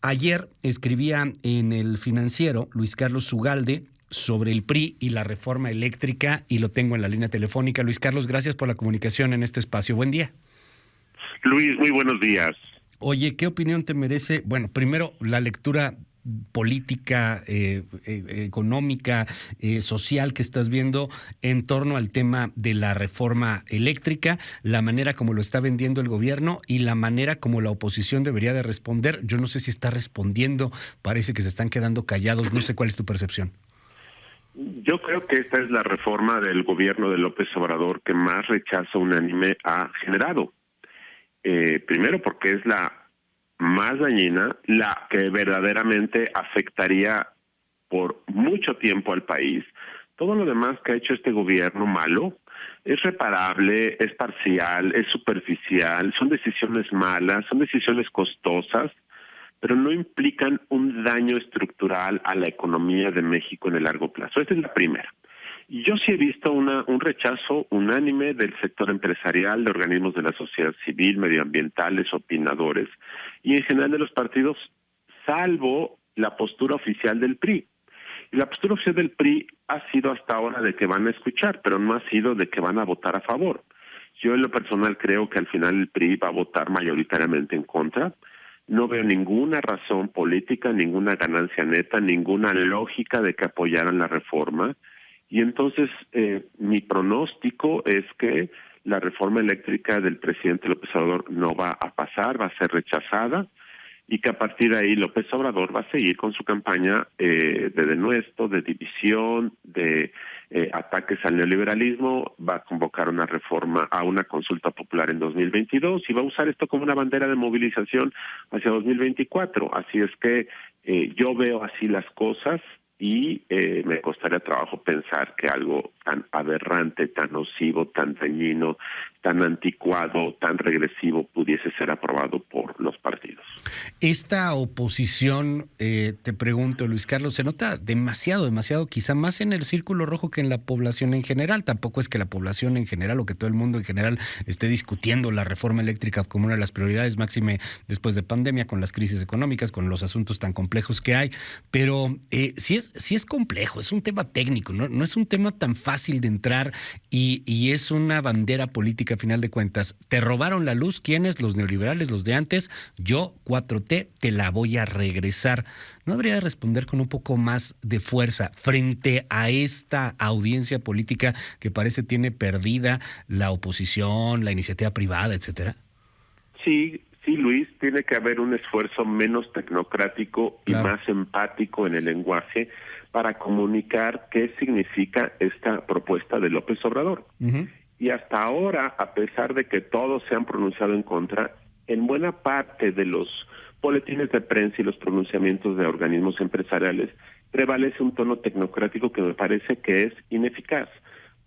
Ayer escribía en El Financiero Luis Carlos Ugalde sobre el PRI y la reforma eléctrica y lo tengo en la línea telefónica. Luis Carlos, gracias por la comunicación en este espacio. Buen día. Luis, muy buenos días. Oye, ¿qué opinión te merece? Bueno, primero, la lectura política, económica, social que estás viendo en torno al tema de la reforma eléctrica, la manera como lo está vendiendo el gobierno y la manera como la oposición debería de responder. Yo no sé si está respondiendo, parece que se están quedando callados, no sé cuál es tu percepción. Yo creo que esta es la reforma del gobierno de López Obrador que más rechazo unánime ha generado. Primero porque es la más dañina, la que verdaderamente afectaría por mucho tiempo al país. Todo lo demás que ha hecho este gobierno malo es reparable, es parcial, es superficial, son decisiones malas, son decisiones costosas, pero no implican un daño estructural a la economía de México en el largo plazo. Esta es la primera. Y yo sí he visto un rechazo unánime del sector empresarial, de organismos de la sociedad civil, medioambientales, opinadores, y en general de los partidos, salvo la postura oficial del PRI. Y la postura oficial del PRI ha sido hasta ahora de que van a escuchar, pero no ha sido de que van a votar a favor. Yo en lo personal creo que al final el PRI va a votar mayoritariamente en contra. No veo ninguna razón política, ninguna ganancia neta, ninguna lógica de que apoyaran la reforma. Y entonces mi pronóstico es que la reforma eléctrica del presidente López Obrador no va a pasar, va a ser rechazada, y que a partir de ahí López Obrador va a seguir con su campaña de denuesto, de división, de ataques al neoliberalismo, va a convocar una reforma a una consulta popular en 2022 y va a usar esto como una bandera de movilización hacia 2024. Así es que yo veo así las cosas y me costaría trabajo pensar que algo tan aberrante, tan nocivo, tan dañino, tan anticuado, tan regresivo pudiese ser aprobado por los partidos. Esta oposición, te pregunto, Luis Carlos, se nota demasiado, quizá más en el círculo rojo que en la población en general. Tampoco es que la población en general o que todo el mundo en general esté discutiendo la reforma eléctrica como una de las prioridades, máxime después de pandemia, con las crisis económicas, con los asuntos tan complejos que hay. Pero sí es complejo, es un tema técnico, no es un tema tan fácil de entrar y es una bandera política a final de cuentas. ¿Te robaron la luz? ¿Quiénes? Los neoliberales, los de antes. Yo, 4T, te la voy a regresar. ¿No habría de responder con un poco más de fuerza frente a esta audiencia política que parece tiene perdida la oposición, la iniciativa privada, etcétera? Sí, Luis, tiene que haber un esfuerzo menos tecnocrático y Claro. más empático en el lenguaje para comunicar qué significa esta propuesta de López Obrador. Uh-huh. Y hasta ahora, a pesar de que todos se han pronunciado en contra, en buena parte de los boletines de prensa y los pronunciamientos de organismos empresariales prevalece un tono tecnocrático que me parece que es ineficaz.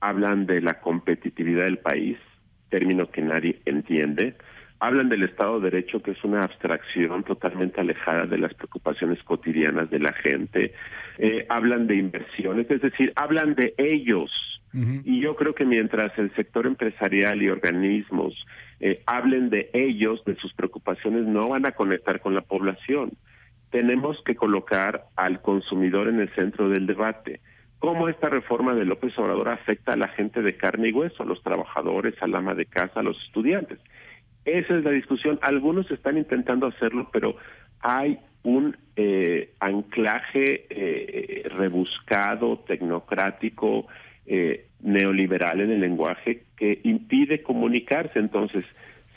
Hablan de la competitividad del país, término que nadie entiende. Hablan del Estado de Derecho, que es una abstracción totalmente alejada de las preocupaciones cotidianas de la gente. Hablan de inversiones, es decir, hablan de ellos. Uh-huh. Y yo creo que mientras el sector empresarial y organismos hablen de ellos, de sus preocupaciones, no van a conectar con la población. Tenemos que colocar al consumidor en el centro del debate. ¿Cómo esta reforma de López Obrador afecta a la gente de carne y hueso, a los trabajadores, al ama de casa, a los estudiantes? Esa es la discusión. Algunos están intentando hacerlo, pero hay un anclaje rebuscado, tecnocrático, neoliberal en el lenguaje que impide comunicarse. Entonces,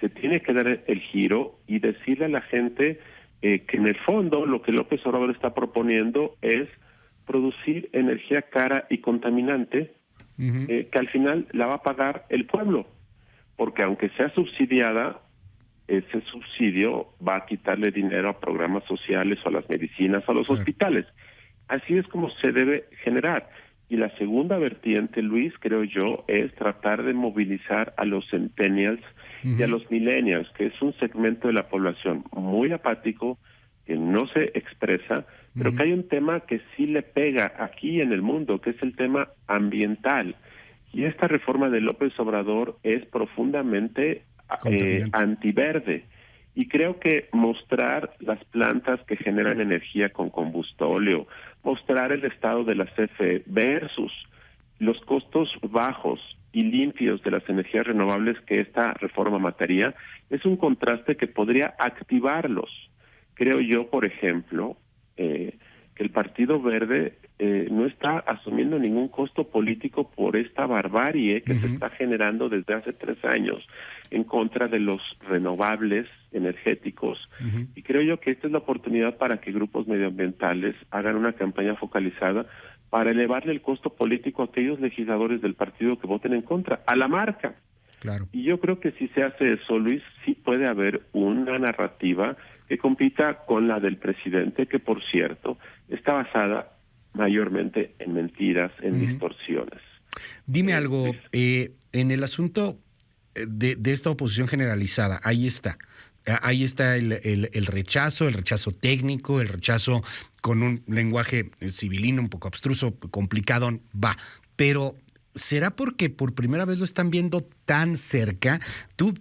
se tiene que dar el giro y decirle a la gente que en el fondo lo que López Obrador está proponiendo es producir energía cara y contaminante, Uh-huh. que al final la va a pagar el pueblo. Porque aunque sea subsidiada, ese subsidio va a quitarle dinero a programas sociales o a las medicinas o a los hospitales. Así es como se debe generar. Y la segunda vertiente, Luis, creo yo, es tratar de movilizar a los centennials y a los millennials, que es un segmento de la población muy apático, que no se expresa, pero que hay un tema que sí le pega aquí en el mundo, que es el tema ambiental. Y esta reforma de López Obrador es profundamente antiverde. Y creo que mostrar las plantas que generan energía con combustóleo, mostrar el estado de la CFE versus los costos bajos y limpios de las energías renovables que esta reforma mataría, es un contraste que podría activarlos. Creo yo, por ejemplo, que el Partido Verde no está asumiendo ningún costo político por esta barbarie que se está generando desde hace 3 años en contra de los renovables energéticos. Y creo yo que esta es la oportunidad para que grupos medioambientales hagan una campaña focalizada para elevarle el costo político a aquellos legisladores del partido que voten en contra, a la marca. Claro. Y yo creo que si se hace eso, Luis, sí puede haber una narrativa que compita con la del presidente, que por cierto está basada mayormente en mentiras, en distorsiones. Dime algo, en el asunto de esta oposición generalizada, ahí está. Ahí está el rechazo técnico, el rechazo con un lenguaje civilino un poco abstruso, complicado, va. Pero ¿será porque por primera vez lo están viendo tan cerca? Tú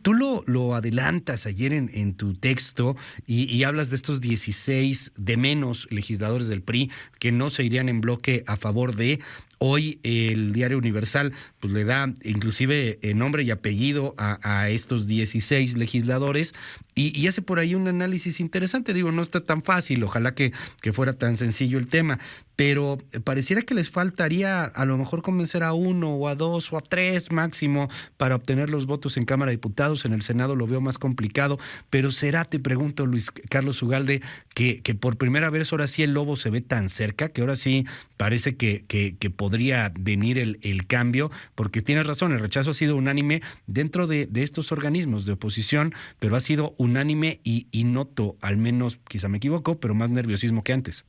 lo adelantas ayer en tu texto y hablas de estos 16 de menos legisladores del PRI que no se irían en bloque a favor de. Hoy el Diario Universal pues le da inclusive nombre y apellido a estos 16 legisladores y hace por ahí un análisis interesante. Digo, no está tan fácil, ojalá que fuera tan sencillo el tema, pero pareciera que les faltaría a lo mejor convencer a 1 o a 2 o a 3 máximo para obtener los votos en Cámara de Diputados. En el Senado lo veo más complicado, pero ¿será, te pregunto, Luis Carlos Ugalde, que por primera vez ahora sí el lobo se ve tan cerca, que ahora sí parece que podría venir el cambio? Porque tienes razón, el rechazo ha sido unánime dentro de estos organismos de oposición, pero ha sido unánime y noto, al menos, quizá me equivoco, pero más nerviosismo que antes.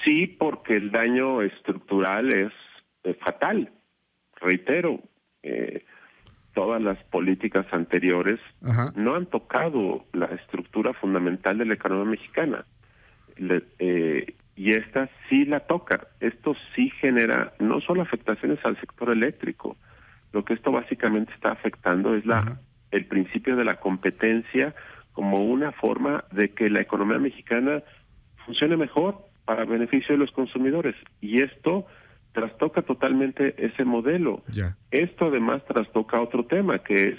Sí, porque el daño estructural es fatal. Reitero, todas las políticas anteriores no han tocado la estructura fundamental de la economía mexicana. Y esta sí la toca. Esto sí genera no solo afectaciones al sector eléctrico. Lo que esto básicamente está afectando es el principio de la competencia como una forma de que la economía mexicana funcione mejor para beneficio de los consumidores. Y esto trastoca totalmente ese modelo. Esto además trastoca otro tema, que es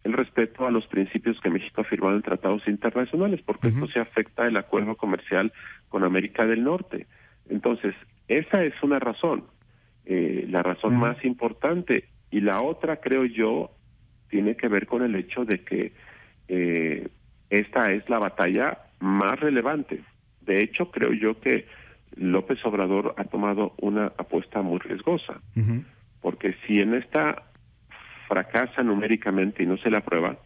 el respeto a los principios que México ha firmado en tratados internacionales, porque esto se afecta el acuerdo comercial con América del Norte. Entonces, esa es una razón, la razón más importante. Y la otra, creo yo, tiene que ver con el hecho de que esta es la batalla más relevante. De hecho, creo yo que López Obrador ha tomado una apuesta muy riesgosa, porque si en esta fracasa numéricamente y no se la aprueba,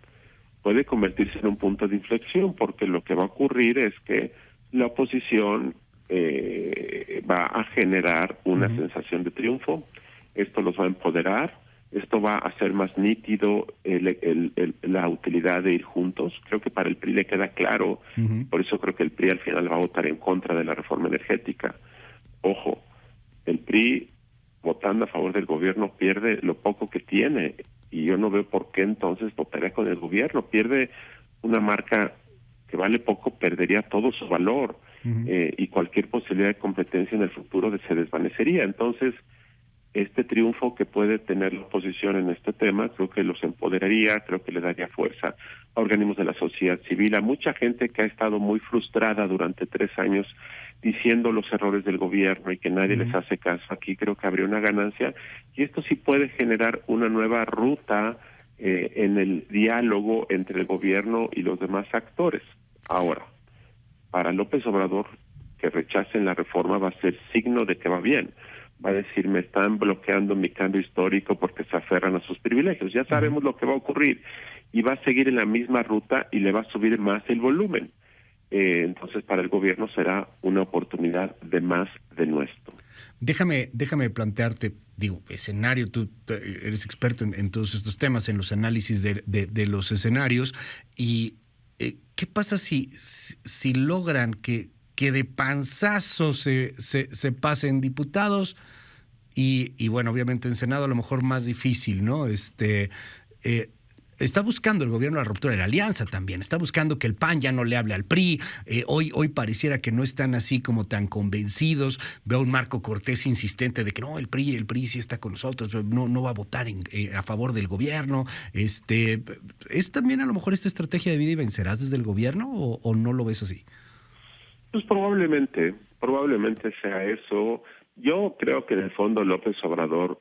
puede convertirse en un punto de inflexión, porque lo que va a ocurrir es que la oposición va a generar una sensación de triunfo. Esto los va a empoderar, esto va a hacer más nítido la utilidad de ir juntos. Creo que para el PRI le queda claro, por eso creo que el PRI al final va a votar en contra de la reforma energética. Ojo, el PRI votando a favor del gobierno pierde lo poco que tiene, y yo no veo por qué entonces votaría con el gobierno. Pierde una marca que vale poco, perdería todo su valor, y cualquier posibilidad de competencia en el futuro se desvanecería. Entonces, este triunfo que puede tener la oposición en este tema, creo que los empoderaría, creo que le daría fuerza a organismos de la sociedad civil, a mucha gente que ha estado muy frustrada durante 3 años diciendo los errores del gobierno y que nadie les hace caso. Aquí creo que habría una ganancia, y esto sí puede generar una nueva ruta en el diálogo entre el gobierno y los demás actores. Ahora, para López Obrador, que rechacen la reforma va a ser signo de que va bien. Va a decir, me están bloqueando mi cambio histórico porque se aferran a sus privilegios. Ya sabemos lo que va a ocurrir, y va a seguir en la misma ruta y le va a subir más el volumen. Entonces, para el gobierno será una oportunidad de más de nuestro. Déjame plantearte, escenario, tú eres experto en todos estos temas, en los análisis de los escenarios, y ¿qué pasa si logran que de panzazo se pasen diputados y bueno, obviamente en Senado a lo mejor más difícil, ¿no? Está buscando el gobierno la ruptura de la alianza también, está buscando que el PAN ya no le hable al PRI, hoy pareciera que no están así como tan convencidos, veo a un Marco Cortés insistente de que no, el PRI sí está con nosotros, no va a votar a favor del gobierno, ¿es también a lo mejor esta estrategia de divide y vencerás desde el gobierno o no lo ves así? Pues probablemente sea eso. Yo creo que en el fondo López Obrador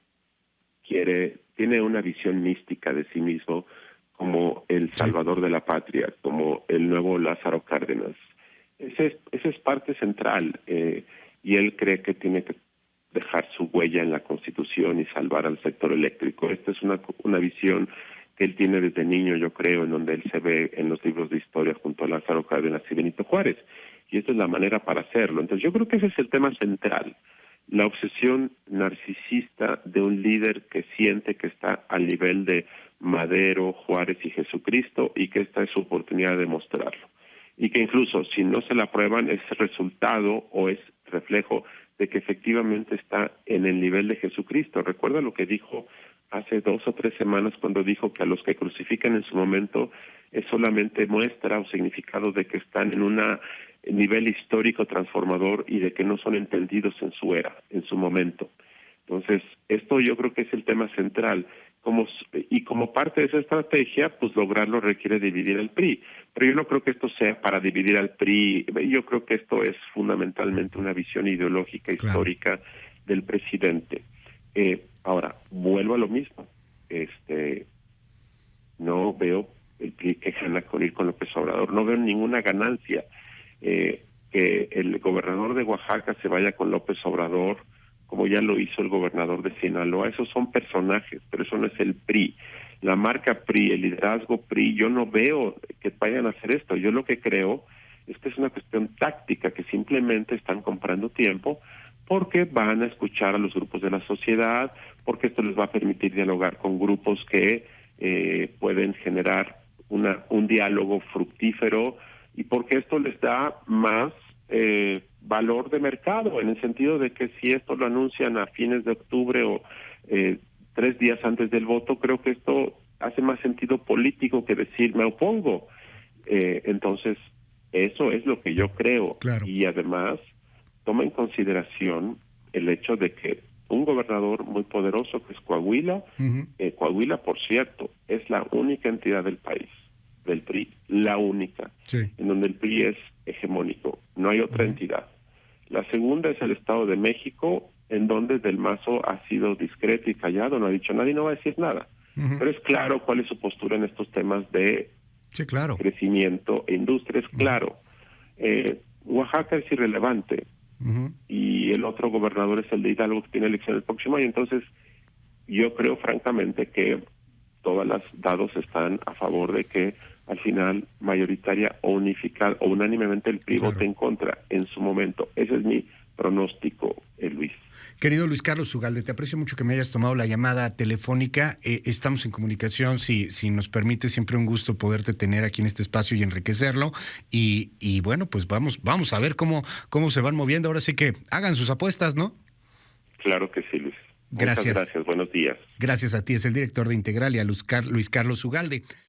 tiene una visión mística de sí mismo como el salvador de la patria, como el nuevo Lázaro Cárdenas. Ese es parte central, y él cree que tiene que dejar su huella en la Constitución y salvar al sector eléctrico. Esta es una visión que él tiene desde niño, yo creo, en donde él se ve en los libros de historia junto a Lázaro Cárdenas y Benito Juárez. Y esta es la manera para hacerlo. Entonces yo creo que ese es el tema central, la obsesión narcisista de un líder que siente que está al nivel de Madero, Juárez y Jesucristo y que esta es su oportunidad de mostrarlo. Y que incluso si no se la aprueban es resultado o es reflejo de que efectivamente está en el nivel de Jesucristo. Recuerda lo que dijo hace 2 o 3 semanas cuando dijo que a los que crucifican en su momento es solamente muestra o significado de que están en un nivel histórico transformador y de que no son entendidos en su era, en su momento. Entonces, esto yo creo que es el tema central. Como parte de esa estrategia, pues lograrlo requiere dividir al PRI. Pero yo no creo que esto sea para dividir al PRI. Yo creo que esto es fundamentalmente una visión ideológica, histórica del presidente. Ahora, vuelvo a lo mismo. No veo el PRI que gana con ir con López Obrador. No veo ninguna ganancia. Que el gobernador de Oaxaca se vaya con López Obrador, como ya lo hizo el gobernador de Sinaloa. Esos son personajes, pero eso no es el PRI. La marca PRI, el liderazgo PRI, yo no veo que vayan a hacer esto. Yo lo que creo es que es una cuestión táctica, que simplemente están comprando tiempo porque van a escuchar a los grupos de la sociedad, porque esto les va a permitir dialogar con grupos que pueden generar un diálogo fructífero, y porque esto les da más valor de mercado, en el sentido de que si esto lo anuncian a fines de octubre o 3 días antes del voto, creo que esto hace más sentido político que decir me opongo. Entonces, eso es lo que yo creo. Claro. Y además, toma en consideración el hecho de que un gobernador muy poderoso que es Coahuila, Coahuila, por cierto, es la única entidad del país, del PRI, la única, en donde el PRI es hegemónico, no hay otra entidad. La segunda es el Estado de México, en donde Del Mazo ha sido discreto y callado, no ha dicho nada y no va a decir nada. Pero es claro cuál es su postura en estos temas de crecimiento e industria, es claro. Oaxaca es irrelevante, y el otro gobernador es el de Hidalgo, que tiene elección el próximo año. Entonces, yo creo francamente que todas las dados están a favor de que al final mayoritaria o unificada o unánimemente el PRI vote en contra en su momento. Ese es mi pronóstico, Luis. Querido Luis Carlos Ugalde, te aprecio mucho que me hayas tomado la llamada telefónica. Estamos en comunicación, si nos permite, siempre un gusto poderte tener aquí en este espacio y enriquecerlo. Y bueno, pues vamos a ver cómo se van moviendo. Ahora sí que hagan sus apuestas, ¿no? Claro que sí, Luis. Gracias. Muchas gracias, buenos días. Gracias a ti, es el director de Integralia, Luis Carlos Ugalde.